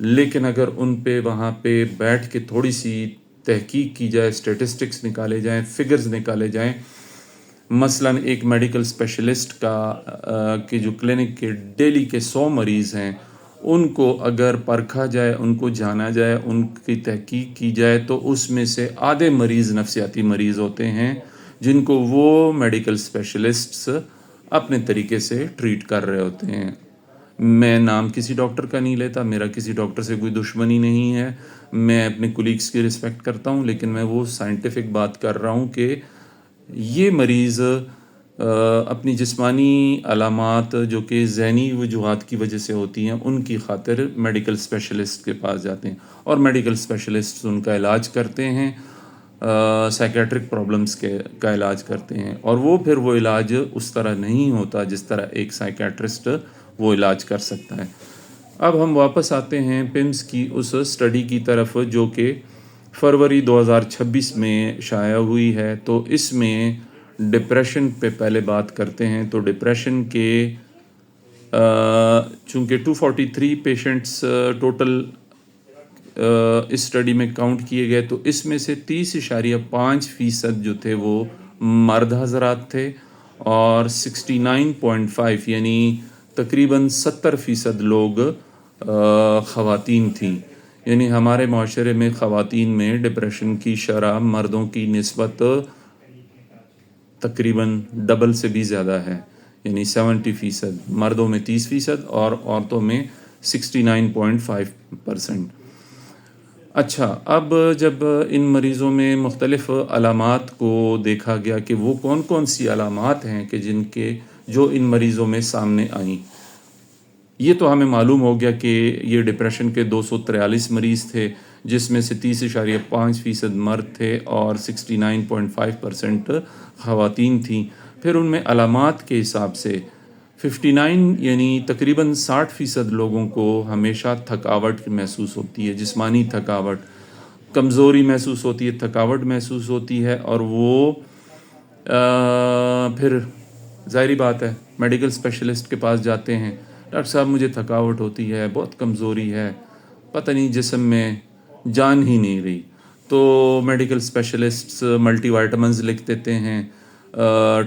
لیکن اگر ان پہ وہاں پہ بیٹھ کے تھوڑی سی تحقیق کی جائے، اسٹیٹسٹکس نکالے جائیں، فگرز نکالے جائیں، مثلاً ایک میڈیکل اسپیشلسٹ کہ جو کلینک کے ڈیلی کے 100 مریض ہیں، ان کو اگر پرکھا جائے، ان کو جانا جائے، ان کی تحقیق کی جائے، تو اس میں سے آدھے مریض نفسیاتی مریض ہوتے ہیں جن کو وہ میڈیکل اسپیشلسٹس اپنے طریقے سے ٹریٹ کر رہے ہوتے ہیں۔ میں نام کسی ڈاکٹر کا نہیں لیتا، میرا کسی ڈاکٹر سے کوئی دشمنی نہیں ہے، میں اپنے کولیگس کی رسپیکٹ کرتا ہوں، لیکن میں وہ سائنٹیفک بات کر رہا ہوں کہ یہ مریض اپنی جسمانی علامات جو کہ ذہنی وجوہات کی وجہ سے ہوتی ہیں، ان کی خاطر میڈیکل اسپیشلسٹ کے پاس جاتے ہیں، اور میڈیکل اسپیشلسٹ ان کا علاج کرتے ہیں، سائیکیٹرک پرابلمس کا علاج کرتے ہیں، اور وہ پھر وہ علاج اس طرح نہیں ہوتا جس طرح ایک سائیکیٹرسٹ وہ علاج کر سکتا ہے۔ اب ہم واپس آتے ہیں پمس کی اس اسٹڈی کی طرف جو کہ فروری 2026 میں شائع ہوئی ہے۔ تو اس میں ڈپریشن پہ پہلے بات کرتے ہیں۔ تو ڈپریشن کے چونکہ 243 پیشنٹس ٹوٹل اس اسٹڈی میں کاؤنٹ کیے گئے، تو اس میں سے 30.5% جو تھے وہ مرد حضرات تھے، اور 69.5 یعنی تقریباً 70% لوگ خواتین تھیں۔ یعنی ہمارے معاشرے میں خواتین میں ڈپریشن کی شرح مردوں کی نسبت تقریباً ڈبل سے بھی زیادہ ہے، یعنی 70%، مردوں میں 30% اور عورتوں میں 69.5%۔ اچھا، اب جب ان مریضوں میں مختلف علامات کو دیکھا گیا کہ وہ کون کون سی علامات ہیں کہ جو ان مریضوں میں سامنے آئیں، یہ تو ہمیں معلوم ہو گیا کہ یہ ڈپریشن کے 243 مریض تھے، جس میں سے 30.5% مرد تھے اور 69.5% خواتین تھیں۔ پھر ان میں علامات کے حساب سے 59 یعنی تقریباً 60% لوگوں کو ہمیشہ تھکاوٹ محسوس ہوتی ہے، جسمانی تھکاوٹ، کمزوری محسوس ہوتی ہے، تھکاوٹ محسوس ہوتی ہے، اور وہ پھر ظاہری بات ہے میڈیکل اسپیشلسٹ کے پاس جاتے ہیں، ڈاکٹر صاحب مجھے تھکاوٹ ہوتی ہے، بہت کمزوری ہے، پتہ نہیں جسم میں جان ہی نہیں رہی۔ تو میڈیکل اسپیشلسٹس ملٹی وائٹامنز لکھ دیتے ہیں،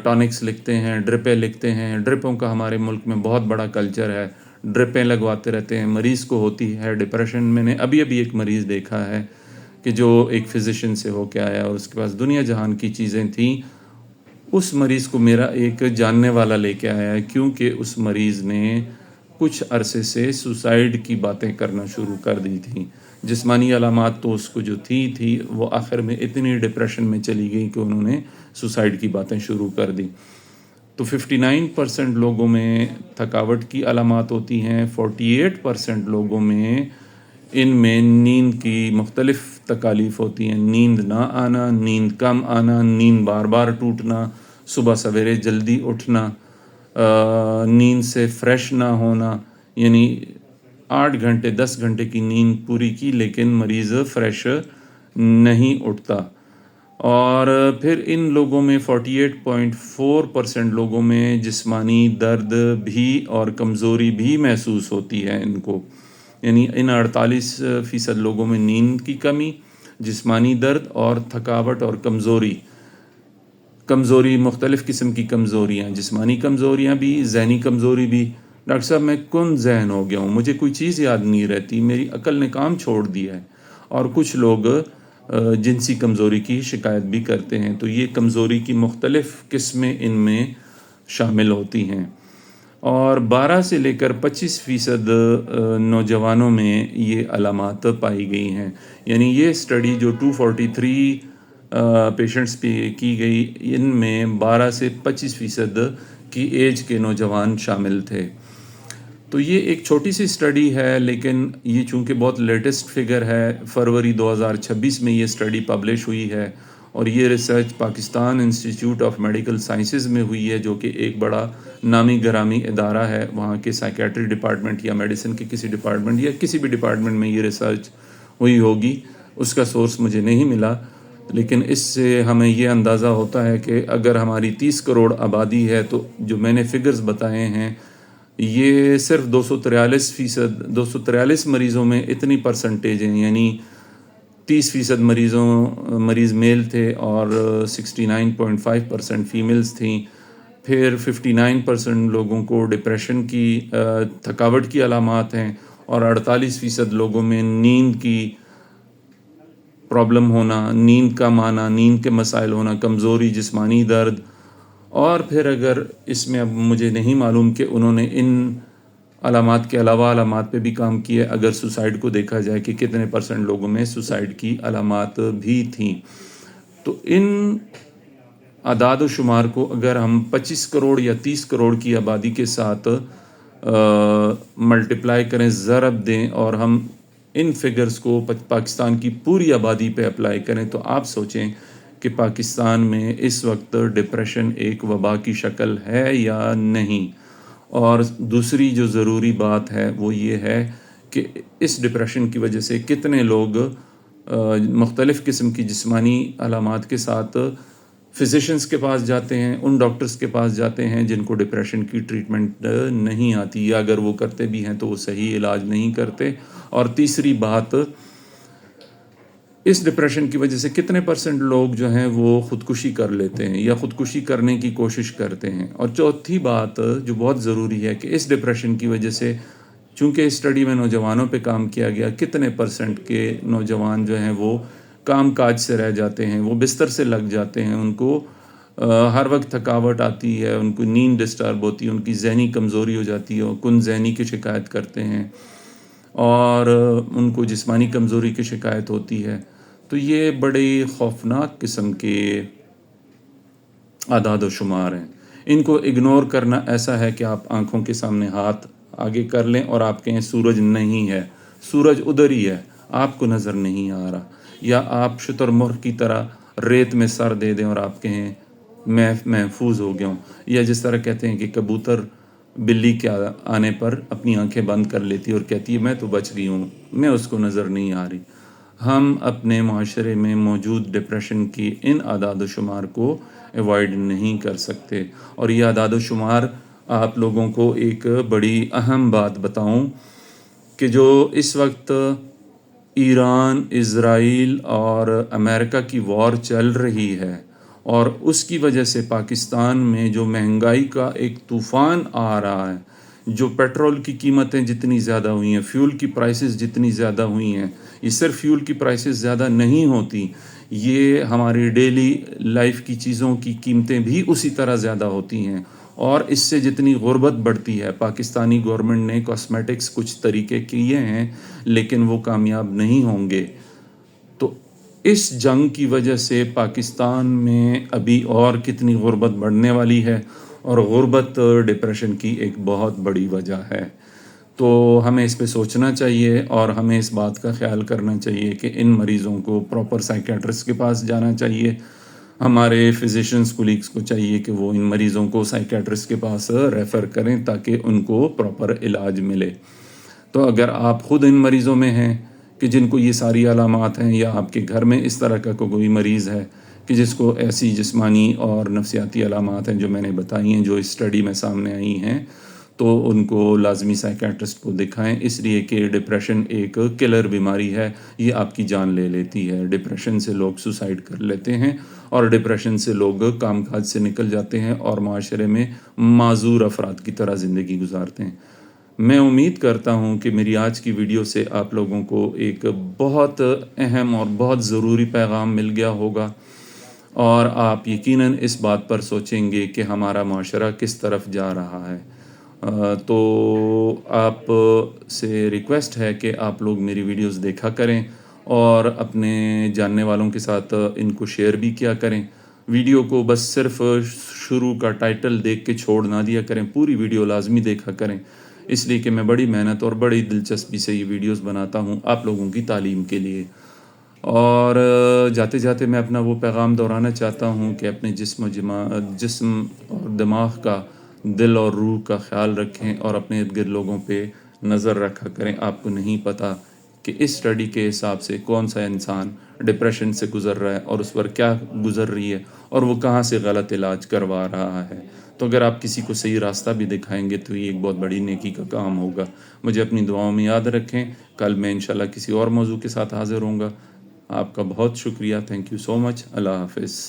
ٹانکس لکھتے ہیں، ڈرپیں لکھتے ہیں۔ ڈرپوں کا ہمارے ملک میں بہت بڑا کلچر ہے، ڈرپیں لگواتے رہتے ہیں۔ مریض کو ہوتی ہے ڈپریشن، میں نے ابھی ایک مریض دیکھا ہے کہ جو ایک فزیشین سے ہو کے آیا اور اس کے پاس دنیا جہان کی چیزیں تھیں، اس مریض کو میرا ایک جاننے والا لے کے آیا ہے، کیونکہ اس مریض نے کچھ عرصے سے سوسائیڈ کی باتیں کرنا شروع کر دی تھیں۔ جسمانی علامات تو اس کو جو تھی وہ آخر میں اتنی ڈپریشن میں چلی گئی کہ انہوں نے سوسائیڈ کی باتیں شروع کر دی۔ تو 59% لوگوں میں تھکاوٹ کی علامات ہوتی ہیں، 48% لوگوں میں ان میں نیند کی مختلف تکالیف ہوتی ہیں، نیند نہ آنا، نیند کم آنا، نیند بار بار ٹوٹنا، صبح سویرے جلدی اٹھنا، نیند سے فریش نہ ہونا، یعنی 8 گھنٹے 10 گھنٹے کی نیند پوری کی لیکن مریض فریش نہیں اٹھتا۔ اور پھر ان لوگوں میں 48.4% لوگوں میں جسمانی درد بھی اور کمزوری بھی محسوس ہوتی ہے ان کو، یعنی ان 48% لوگوں میں نیند کی کمی، جسمانی درد اور تھکاوٹ اور کمزوری مختلف قسم کی کمزوریاں، جسمانی کمزوریاں بھی، ذہنی کمزوری بھی۔ ڈاکٹر صاحب میں کن ذہن ہو گیا ہوں، مجھے کوئی چیز یاد نہیں رہتی، میری عقل نے کام چھوڑ دیا ہے۔ اور کچھ لوگ جنسی کمزوری کی شکایت بھی کرتے ہیں۔ تو یہ کمزوری کی مختلف قسمیں ان میں شامل ہوتی ہیں، اور 12 سے لے کر 25% نوجوانوں میں یہ علامات پائی گئی ہیں۔ یعنی یہ اسٹڈی جو 243 پیشنٹس پہ کی گئی، ان میں 12 سے 25% کی ایج کے نوجوان شامل تھے۔ تو یہ ایک چھوٹی سی اسٹڈی ہے، لیکن یہ چونکہ بہت لیٹسٹ فگر ہے، فروری 2026 میں یہ اسٹڈی پبلش ہوئی ہے، اور یہ research Pakistan institute of medical sciences میں ہوئی ہے، جو کہ ایک بڑا نامی گرامی ادارہ ہے۔ وہاں کے سائیکیٹری ڈپارٹمنٹ یا میڈیسن کے کسی ڈپارٹمنٹ یا کسی بھی ڈپارٹمنٹ میں یہ ریسرچ ہوئی ہوگی، اس کا سورس مجھے نہیں ملا، لیکن اس سے ہمیں یہ اندازہ ہوتا ہے کہ اگر ہماری 30 کروڑ آبادی ہے تو جو میں نے فگرز بتائے ہیں یہ صرف 243 مریضوں میں اتنی پرسنٹیج ہیں، یعنی 30% مریض میل تھے اور 69.5% فیمیلز تھیں. پھر 59% لوگوں کو ڈپریشن کی تھکاوٹ کی علامات ہیں، اور 48% لوگوں میں نیند کی پرابلم ہونا، نیند کم آنا، نیند کے مسائل ہونا، کمزوری، جسمانی درد. اور پھر اگر اس میں اب مجھے نہیں معلوم کہ انہوں نے ان علامات کے علاوہ علامات پہ بھی کام کیے، اگر سوسائڈ کو دیکھا جائے کہ کتنے % لوگوں میں سوسائڈ کی علامات بھی تھیں. تو ان اعداد و شمار کو اگر ہم 25 کروڑ یا 30 کروڑ کی آبادی کے ساتھ ملٹیپلائی کریں، ضرب دیں، اور ہم ان فگرز کو پاکستان کی پوری آبادی پہ اپلائی کریں، تو آپ سوچیں کہ پاکستان میں اس وقت ڈپریشن ایک وبا کی شکل ہے یا نہیں. اور دوسری جو ضروری بات ہے وہ یہ ہے کہ اس ڈپریشن کی وجہ سے کتنے لوگ مختلف قسم کی جسمانی علامات کے ساتھ فزیشنز کے پاس جاتے ہیں، ان ڈاکٹرز کے پاس جاتے ہیں جن کو ڈپریشن کی ٹریٹمنٹ نہیں آتی، یا اگر وہ کرتے بھی ہیں تو وہ صحیح علاج نہیں کرتے. اور تیسری بات، اس ڈپریشن کی وجہ سے کتنے % لوگ جو ہیں وہ خودکشی کر لیتے ہیں یا خودکشی کرنے کی کوشش کرتے ہیں. اور چوتھی بات جو بہت ضروری ہے کہ اس ڈپریشن کی وجہ سے، چونکہ اس اسٹڈی میں نوجوانوں پہ کام کیا گیا، کتنے % کے نوجوان جو ہیں وہ کام کاج سے رہ جاتے ہیں، وہ بستر سے لگ جاتے ہیں، ان کو ہر وقت تھکاوٹ آتی ہے، ان کو نیند ڈسٹرب ہوتی ہے، ان کی ذہنی کمزوری ہو جاتی ہے، کن ذہنی کی شکایت کرتے ہیں، اور ان کو جسمانی کمزوری کی شکایت ہوتی ہے. تو یہ بڑی خوفناک قسم کے اعداد و شمار ہیں. ان کو اگنور کرنا ایسا ہے کہ آپ آنکھوں کے سامنے ہاتھ آگے کر لیں اور آپ کہیں سورج نہیں ہے، سورج ادھر ہی ہے، آپ کو نظر نہیں آ رہا. یا آپ شتر مرغ کی طرح ریت میں سر دے دیں اور آپ کہیں میں محفوظ ہو گیا ہوں. یا جس طرح کہتے ہیں کہ کبوتر بلی کے آنے پر اپنی آنکھیں بند کر لیتی ہے اور کہتی ہے میں تو بچ گئی ہوں، میں اس کو نظر نہیں آ رہی. ہم اپنے معاشرے میں موجود ڈپریشن کی ان اعداد و شمار کو ایوائڈ نہیں کر سکتے. اور یہ اعداد و شمار آپ لوگوں کو ایک بڑی اہم بات بتاؤں کہ جو اس وقت ایران، اسرائیل اور امریکہ کی وار چل رہی ہے، اور اس کی وجہ سے پاکستان میں جو مہنگائی کا ایک طوفان آ رہا ہے، جو پیٹرول کی قیمتیں جتنی زیادہ ہوئی ہیں، فیول کی پرائسز جتنی زیادہ ہوئی ہیں، یہ صرف فیول کی پرائسز زیادہ نہیں ہوتی، یہ ہماری ڈیلی لائف کی چیزوں کی قیمتیں بھی اسی طرح زیادہ ہوتی ہیں. اور اس سے جتنی غربت بڑھتی ہے، پاکستانی گورنمنٹ نے کاسمیٹکس کچھ طریقے کیے ہیں لیکن وہ کامیاب نہیں ہوں گے. تو اس جنگ کی وجہ سے پاکستان میں ابھی اور کتنی غربت بڑھنے والی ہے، اور غربت ڈپریشن کی ایک بہت بڑی وجہ ہے. تو ہمیں اس پہ سوچنا چاہیے، اور ہمیں اس بات کا خیال کرنا چاہیے کہ ان مریضوں کو پراپر سائیکیٹرسٹ کے پاس جانا چاہیے. ہمارے فزیشنز کولیگز کو چاہیے کہ وہ ان مریضوں کو سائیکیٹرسٹ کے پاس ریفر کریں تاکہ ان کو پراپر علاج ملے. تو اگر آپ خود ان مریضوں میں ہیں کہ جن کو یہ ساری علامات ہیں، یا آپ کے گھر میں اس طرح کا کوئی مریض ہے کہ جس کو ایسی جسمانی اور نفسیاتی علامات ہیں جو میں نے بتائی ہیں، جو اس اسٹڈی میں سامنے آئی ہیں، تو ان کو لازمی سائیکیٹرسٹ کو دکھائیں. اس لیے کہ ڈپریشن ایک کلر بیماری ہے، یہ آپ کی جان لے لیتی ہے. ڈپریشن سے لوگ سوسائڈ کر لیتے ہیں، اور ڈپریشن سے لوگ کام کاج سے نکل جاتے ہیں اور معاشرے میں معذور افراد کی طرح زندگی گزارتے ہیں. میں امید کرتا ہوں کہ میری آج کی ویڈیو سے آپ لوگوں کو ایک بہت اہم اور بہت ضروری پیغام مل گیا ہوگا، اور آپ یقیناً اس بات پر سوچیں گے کہ ہمارا معاشرہ کس طرف جا رہا ہے. تو آپ سے ریکویسٹ ہے کہ آپ لوگ میری ویڈیوز دیکھا کریں، اور اپنے جاننے والوں کے ساتھ ان کو شیئر بھی کیا کریں. ویڈیو کو بس صرف شروع کا ٹائٹل دیکھ کے چھوڑ نہ دیا کریں، پوری ویڈیو لازمی دیکھا کریں، اس لیے کہ میں بڑی محنت اور بڑی دلچسپی سے یہ ویڈیوز بناتا ہوں آپ لوگوں کی تعلیم کے لیے. اور جاتے جاتے میں اپنا وہ پیغام دہرانا چاہتا ہوں کہ اپنے جسم اور دماغ کا، دل اور روح کا خیال رکھیں، اور اپنے ارد گرد لوگوں پہ نظر رکھا کریں. آپ کو نہیں پتہ کہ اس اسٹڈی کے حساب سے کون سا انسان ڈپریشن سے گزر رہا ہے اور اس پر کیا گزر رہی ہے اور وہ کہاں سے غلط علاج کروا رہا ہے. تو اگر آپ کسی کو صحیح راستہ بھی دکھائیں گے تو یہ ایک بہت بڑی نیکی کا کام ہوگا. مجھے اپنی دعاؤں میں یاد رکھیں. کل میں انشاءاللہ کسی اور موضوع کے ساتھ حاضر ہوں گا. آپ کا بہت شکریہ. تھینک یو سو مچ. اللہ حافظ.